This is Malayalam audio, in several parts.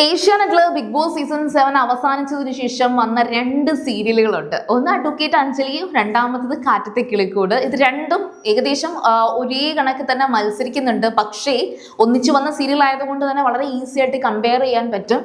ഏഷ്യാനെറ്റില് ബിഗ് ബോസ് സീസൺ 7 അവസാനിച്ചതിനു ശേഷം വന്ന രണ്ട് സീരിയലുകളുണ്ട്. ഒന്ന് അഡ്വക്കേറ്റ് അഞ്ജലിയും രണ്ടാമത്തത് കാറ്റത്തെ കിളിക്കൂട്. ഇത് രണ്ടും ഏകദേശം ഒരേ കണക്ക് തന്നെ മത്സരിക്കുന്നുണ്ട്. പക്ഷേ ഒന്നിച്ചു വന്ന സീരിയൽ ആയതുകൊണ്ട് തന്നെ വളരെ ഈസി ആയിട്ട് കമ്പയർ ചെയ്യാൻ പറ്റും.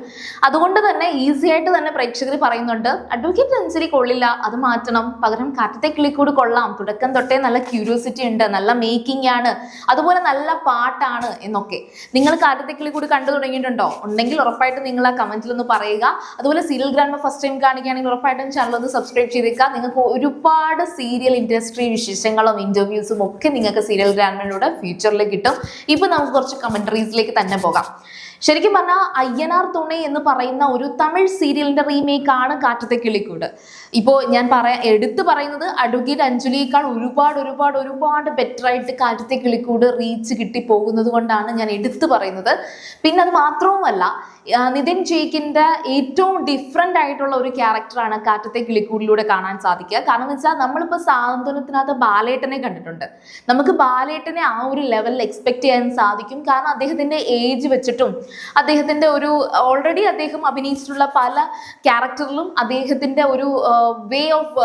അതുകൊണ്ട് തന്നെ ഈസി ആയിട്ട് തന്നെ പ്രേക്ഷകർ പറയുന്നുണ്ട് അഡ്വക്കേറ്റ് അഞ്ജലി കൊള്ളില്ല, അത് മാറ്റണം, പകരം കാറ്റത്തെ കിളിക്കൂട് കൊള്ളാം, തുടക്കം തൊട്ടേ നല്ല ക്യൂരിയോസിറ്റി ഉണ്ട്, നല്ല മേക്കിംഗ് ആണ്, അതുപോലെ നല്ല പാട്ടാണ് എന്നൊക്കെ. നിങ്ങൾ കാറ്റത്തെ കിളിക്കൂട് കണ്ടു തുടങ്ങിയിട്ടുണ്ടോ? ഉണ്ടെങ്കിൽ ഉറപ്പായിട്ട് നിങ്ങൾ ആ കമന്റിൽ ഒന്ന് പറയുക. അതുപോലെ സീരിയൽ ഗ്രാൻഡ് ഫസ്റ്റ് ടൈം കാണിക്കുകയാണെങ്കിൽ ഉറപ്പായിട്ടും ചാനൽ ഒന്ന് സബ്സ്ക്രൈബ് ചെയ്തേക്കുക. നിങ്ങൾക്ക് ഒരുപാട് സീരിയൽ ഇൻഡസ്ട്രി വിശേഷങ്ങളും ഇന്റർവ്യൂസും ഒക്കെ നിങ്ങൾക്ക് സീരിയൽ ഗ്രാൻഡിലൂടെ ഫ്യൂച്ചറിൽ കിട്ടും. ഇപ്പൊ നമുക്ക് കുറച്ച് കമന്ററീസിലേക്ക് തന്നെ പോകാം. ശരിക്കും പറഞ്ഞാൽ അയ്യനാർ തുണൈ എന്ന് പറയുന്ന ഒരു തമിഴ് സീരിയലിന്റെ റീമേക്ക് ആണ് കാറ്റത്തെ കിളിക്കൂട്. ഇപ്പോൾ ഞാൻ എടുത്തു പറയുന്നത് അഡ്വക്കേറ്റ് അഞ്ജലിയേക്കാൾ ഒരുപാട് ബെറ്റർ ആയിട്ട് കാറ്റത്തെ കിളിക്കൂട് റീച്ച് കിട്ടി പോകുന്നത് കൊണ്ടാണ് ഞാൻ എടുത്തു പറയുന്നത്. പിന്നെ അത് മാത്രവുമല്ല, നിതിൻ ജേക്കിന്റെ ഏറ്റവും ഡിഫറെന്റ് ആയിട്ടുള്ള ഒരു ക്യാരക്ടറാണ് കാറ്റത്തെ കിളിക്കൂടിലൂടെ കാണാൻ സാധിക്കുക. കാരണം എന്ന് വെച്ചാൽ നമ്മളിപ്പോൾ സാന്ത്വനത്തിനകത്ത് ബാലേട്ടനെ കണ്ടിട്ടുണ്ട്. നമുക്ക് ബാലേട്ടനെ ആ ഒരു ലെവലിൽ എക്സ്പെക്ട് ചെയ്യാൻ സാധിക്കും. കാരണം അദ്ദേഹത്തിന്റെ ഏജ് വെച്ചിട്ടും അദ്ദേഹത്തിന്റെ ഒരു ഓൾറെഡി അദ്ദേഹം അഭിനയിച്ചിട്ടുള്ള പല ക്യാരക്ടറിലും അദ്ദേഹത്തിന്റെ ഒരു വേ ഓഫ്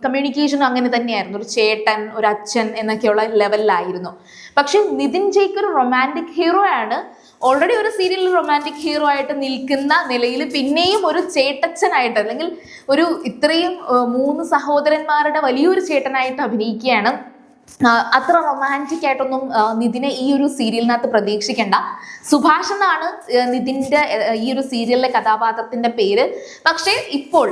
കമ്മ്യൂണിക്കേഷൻ അങ്ങനെ തന്നെയായിരുന്നു. ഒരു ചേട്ടൻ, ഒരു അച്ഛൻ എന്നൊക്കെയുള്ള ലെവലിലായിരുന്നു. പക്ഷെ നിതിൻ ജേക്ക് ഒരു റൊമാൻറ്റിക് ഹീറോ ആണ്. ഓൾറെഡി ഒരു സീരിയലിൽ റൊമാൻറ്റിക് ഹീറോ ആയിട്ട് നിൽക്കുന്ന നിലയിൽ പിന്നെയും ഒരു ചേട്ടച്ചനായിട്ട്, അല്ലെങ്കിൽ ഒരു ഇത്രയും 3 സഹോദരന്മാരുടെ വലിയൊരു ചേട്ടനായിട്ട് അഭിനയിക്കുകയാണ്. അത്ര റൊമാൻറ്റിക് ആയിട്ടൊന്നും നിതിനെ ഈ ഒരു സീരിയലിനകത്ത് പ്രതീക്ഷിക്കേണ്ട. സുഭാഷ് എന്നാണ് നിതിൻ്റെ ഈ ഒരു സീരിയലിലെ കഥാപാത്രത്തിന്റെ പേര്. പക്ഷേ ഇപ്പോൾ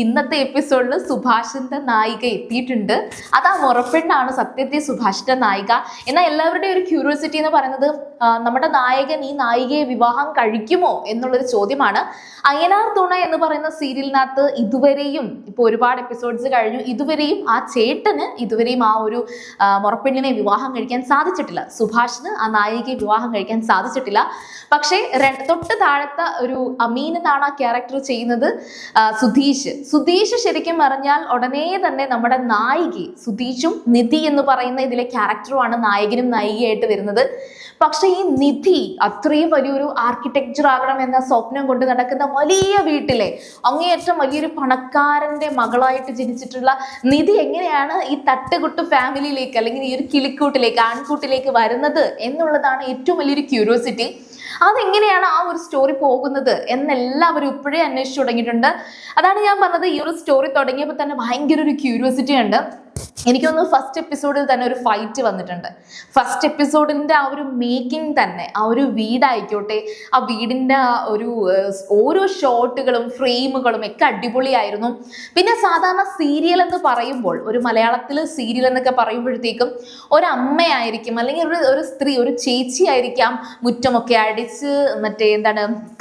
ഇന്നത്തെ എപ്പിസോഡിൽ സുഭാഷിന്റെ നായിക എത്തിയിട്ടുണ്ട്. അത് ആ മുറപ്പെണ്ണാണ് സത്യത്തിൽ സുഭാഷിന്റെ നായിക. എന്നാൽ എല്ലാവരുടെയും ഒരു ക്യൂരിയോസിറ്റി എന്ന് പറയുന്നത് നമ്മുടെ നായകൻ ഈ നായികയെ വിവാഹം കഴിക്കുമോ എന്നുള്ളൊരു ചോദ്യമാണ്. അയ്യനാർ തുണ എന്ന് പറയുന്ന സീരിയലിനകത്ത് ഇതുവരെയും, ഇപ്പോൾ ഒരുപാട് എപ്പിസോഡ്സ് കഴിഞ്ഞു, ഇതുവരെയും ആ ചേട്ടന് ഇതുവരെയും ആ ഒരു മുറപ്പെണ്ണിനെ വിവാഹം കഴിക്കാൻ സാധിച്ചിട്ടില്ല. സുഭാഷിന് ആ നായികയെ വിവാഹം കഴിക്കാൻ സാധിച്ചിട്ടില്ല. പക്ഷേ തൊട്ട് താഴത്തെ ഒരു അമീൻ എന്നാണ് ആ ക്യാരക്ടർ ചെയ്യുന്നത് സുധീഷ് ശരിക്കും പറഞ്ഞാൽ ഉടനെ തന്നെ നമ്മുടെ നായിക സുധീഷും നിധി എന്ന് പറയുന്ന ഇതിലെ ക്യാരക്ടറുമാണ് നായകനും നായികയായിട്ട് വരുന്നത്. പക്ഷെ ഈ നിധി അത്രയും വലിയൊരു ആർക്കിടെക്ചർ ആകണം എന്ന സ്വപ്നം കൊണ്ട് നടക്കുന്ന വലിയ വീട്ടിലെ അങ്ങേയറ്റം വലിയൊരു പണക്കാരന്റെ മകളായിട്ട് ജനിച്ചിട്ടുള്ള നിധി എങ്ങനെയാണ് ഈ തട്ടുകുട്ട് ഫാമിലിയിലേക്ക്, അല്ലെങ്കിൽ ഈ ഒരു കിളിക്കൂട്ടിലേക്ക്, ആൺകൂട്ടിലേക്ക് വരുന്നത് എന്നുള്ളതാണ് ഏറ്റവും വലിയൊരു ക്യൂരിയോസിറ്റി. അതെങ്ങനെയാണ് ആ ഒരു സ്റ്റോറി പോകുന്നത് എന്നെല്ലാവരും ഇപ്പോഴേ അന്വേഷിച്ചു തുടങ്ങിയിട്ടുണ്ട്. അതാണ് ഞാൻ പറഞ്ഞത്, ഈ ഒരു സ്റ്റോറി തുടങ്ങിയപ്പോൾ തന്നെ ഭയങ്കര ഒരു ക്യൂരിയോസിറ്റി ഉണ്ട്. എനിക്കൊന്ന് ഫസ്റ്റ് എപ്പിസോഡിൽ തന്നെ ഒരു ഫൈറ്റ് വന്നിട്ടുണ്ട്. ഫസ്റ്റ് എപ്പിസോഡിന്റെ ആ ഒരു മേക്കിംഗ് തന്നെ, ആ ഒരു വീടായിക്കോട്ടെ, ആ വീടിന്റെ ഒരു ഓരോ ഷോട്ടുകളും ഫ്രെയിമുകളും ഒക്കെ അടിപൊളിയായിരുന്നു. പിന്നെ സാധാരണ സീരിയൽ എന്ന് പറയുമ്പോൾ, ഒരു മലയാളത്തിൽ സീരിയൽ എന്നൊക്കെ പറയുമ്പോഴത്തേക്കും ഒരമ്മയായിരിക്കും, അല്ലെങ്കിൽ ഒരു സ്ത്രീ, ഒരു ചേച്ചി ആയിരിക്കാം മുറ്റമൊക്കെ അടിച്ച്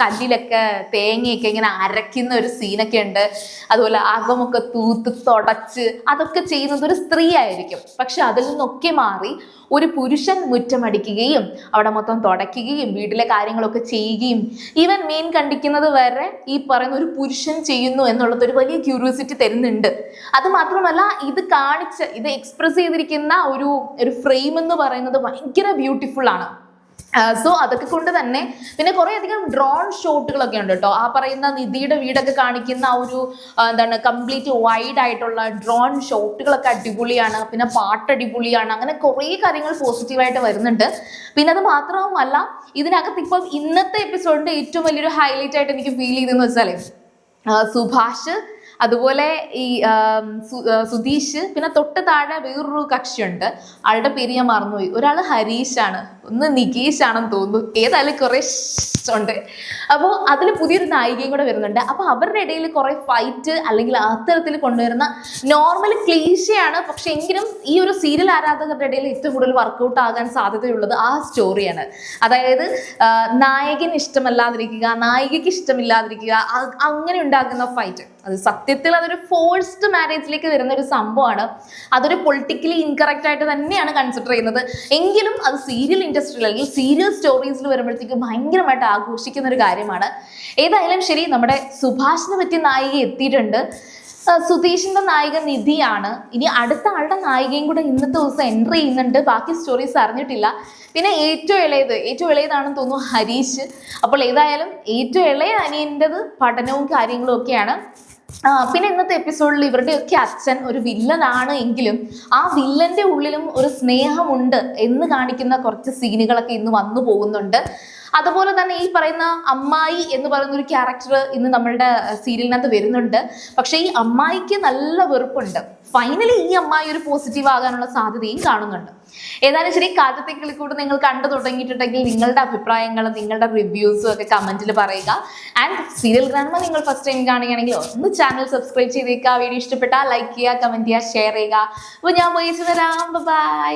കല്ലിലൊക്കെ തേങ്ങയൊക്കെ ഇങ്ങനെ അരയ്ക്കുന്ന ഒരു സീനൊക്കെ ഉണ്ട്. അതുപോലെ അകമൊക്കെ തൂത്ത് തുടച്ച് അതൊക്കെ ചെയ്യുന്നത് ഒരു സ്ത്രീ ആയിരിക്കും. പക്ഷെ അതിൽ നിന്നൊക്കെ മാറി ഒരു പുരുഷൻ മുറ്റമടിക്കുകയും അവിടെ മൊത്തം തുടയ്ക്കുകയും വീട്ടിലെ കാര്യങ്ങളൊക്കെ ചെയ്യുകയും ഈവൻ മീൻ കണ്ടിക്കുന്നത് വരെ ഈ പറയുന്ന ഒരു പുരുഷൻ ചെയ്യുന്നു എന്നുള്ളത് ഒരു വലിയ ക്യൂരിയോസിറ്റി തരുന്നുണ്ട്. അത് മാത്രമല്ല, ഇത് എക്സ്പ്രസ് ചെയ്തിരിക്കുന്ന ഒരു ഫ്രെയിം എന്ന് പറയുന്നത് ഭയങ്കര ബ്യൂട്ടിഫുൾ ആണ്. സോ അതൊക്കെ കൊണ്ട് തന്നെ പിന്നെ കുറേ അധികം ഡ്രോൺ ഷോട്ടുകളൊക്കെ ഉണ്ട് കേട്ടോ. ആ പറയുന്ന നിധിയുടെ വീടൊക്കെ കാണിക്കുന്ന ആ ഒരു കംപ്ലീറ്റ് വൈഡ് ആയിട്ടുള്ള ഡ്രോൺ ഷോട്ടുകളൊക്കെ അടിപൊളിയാണ്. പിന്നെ പാട്ട് അടിപൊളിയാണ്. അങ്ങനെ കുറേ കാര്യങ്ങൾ പോസിറ്റീവായിട്ട് വരുന്നുണ്ട്. പിന്നെ അത് മാത്രവുമല്ല, ഇതിനകത്ത് ഇപ്പം ഇന്നത്തെ എപ്പിസോഡിന്റെ ഏറ്റവും വലിയൊരു ഹൈലൈറ്റ് ആയിട്ട് എനിക്ക് ഫീൽ ചെയ്തെന്ന് വെച്ചാൽ സുഭാഷ്, അതുപോലെ ഈ സുധീഷ്, പിന്നെ തൊട്ട് താഴെ വേറൊരു കക്ഷിയുണ്ട്. ആളുടെ പേര് ഞാൻ മറന്നുപോയി. ഒരാൾ ഹരീഷാണ്, ഒന്ന് നികേഷ് ആണെന്ന് തോന്നുന്നു. ഏതായാലും കുറേ ഉണ്ട്. അപ്പോൾ അതിൽ പുതിയൊരു നായികയും കൂടെ വരുന്നുണ്ട്. അപ്പോൾ അവരുടെ ഇടയിൽ കുറേ ഫൈറ്റ് അല്ലെങ്കിൽ അത്തരത്തിൽ കൊണ്ടുവരുന്ന നോർമൽ ക്ലീശയാണ്. പക്ഷെ എങ്കിലും ഈ ഒരു സീരിയൽ ആരാധകരുടെ ഇടയിൽ ഏറ്റവും കൂടുതൽ വർക്കൗട്ട് ആകാൻ സാധ്യതയുള്ളത് ആ സ്റ്റോറിയാണ്. അതായത് നായകന് ഇഷ്ടമല്ലാതിരിക്കുക, നായികയ്ക്ക് ഇഷ്ടമില്ലാതിരിക്കുക, അങ്ങനെ ഉണ്ടാകുന്ന ഫൈറ്റ്. അത് സത്യത്തിൽ അതൊരു ഫോഴ്സ്ഡ് മാരേജിലേക്ക് വരുന്ന ഒരു സംഭവമാണ്. അതൊരു പൊളിറ്റിക്കലി ഇൻകറക്റ്റ് ആയിട്ട് തന്നെയാണ് കൺസിഡർ ചെയ്യുന്നത്. എങ്കിലും അത് സീരിയൽ ഇൻഡസ്ട്രിയിൽ അല്ലെങ്കിൽ സീരിയൽ സ്റ്റോറീസിൽ വരുമ്പോഴത്തേക്ക് ഭയങ്കരമായിട്ട് ആഘോഷിക്കുന്ന ഒരു കാര്യമാണ്. ഏതായാലും ശരി, നമ്മുടെ സുഭാഷിനെ പറ്റിയ നായിക എത്തിയിട്ടുണ്ട്. സുധീഷിന്റെ നായിക നിധിയാണ്. ഇനി അടുത്ത ആളുടെ നായികയും കൂടെ ഇന്നത്തെ ദിവസം എൻട്രി ചെയ്യുന്നുണ്ട്. ബാക്കി സ്റ്റോറീസ് അറിഞ്ഞിട്ടില്ല. പിന്നെ ഏറ്റവും ഇളയതാണെന്ന് തോന്നുന്നു ഹരീഷ്. അപ്പോൾ ഏതായാലും ഏറ്റവും ഇളയ അനിയൻ്റെത് പഠനവും കാര്യങ്ങളും ഒക്കെയാണ്. പിന്നെ ഇന്നത്തെ എപ്പിസോഡിൽ ഇവരുടെയൊക്കെ അച്ഛൻ ഒരു വില്ലനാണ് എങ്കിലും ആ വില്ലന്റെ ഉള്ളിലും ഒരു സ്നേഹമുണ്ട് എന്ന് കാണിക്കുന്ന കുറച്ച് സീനുകളൊക്കെ ഇന്ന് വന്നു പോകുന്നുണ്ട്. അതുപോലെ തന്നെ ഈ പറയുന്ന അമ്മായി എന്ന് പറയുന്ന ഒരു ക്യാരക്ടർ ഇന്ന് നമ്മളുടെ സീരിയലിനകത്ത് വരുന്നുണ്ട്. പക്ഷെ ഈ അമ്മായിക്ക് നല്ല വെറുപ്പുണ്ട്. ഫൈനലി ഈ അമ്മായി ഒരു പോസിറ്റീവ് ആകാനുള്ള സാധ്യതയും കാണുന്നുണ്ട്. ഏതായാലും ശരി, കാറ്റത്തെ കിളിക്കൂട്ട് നിങ്ങൾ കണ്ടു തുടങ്ങിയിട്ടുണ്ടെങ്കിൽ നിങ്ങളുടെ അഭിപ്രായങ്ങളും നിങ്ങളുടെ റിവ്യൂസും ഒക്കെ കമന്റിൽ പറയുക. ആൻഡ് സീരിയൽ കാണുമ്പോൾ നിങ്ങൾ ഫസ്റ്റ് ടൈം കാണുകയാണെങ്കിൽ ഒന്ന് ചാനൽ സബ്സ്ക്രൈബ് ചെയ്തേക്കുക. വീഡിയോ ഇഷ്ടപ്പെട്ടാൽ ലൈക്ക് ചെയ്യുക, കമന്റ് ചെയ്യുക, ഷെയർ ചെയ്യുക. അപ്പോൾ ഞാൻ പോയി വരാം. ബൈ.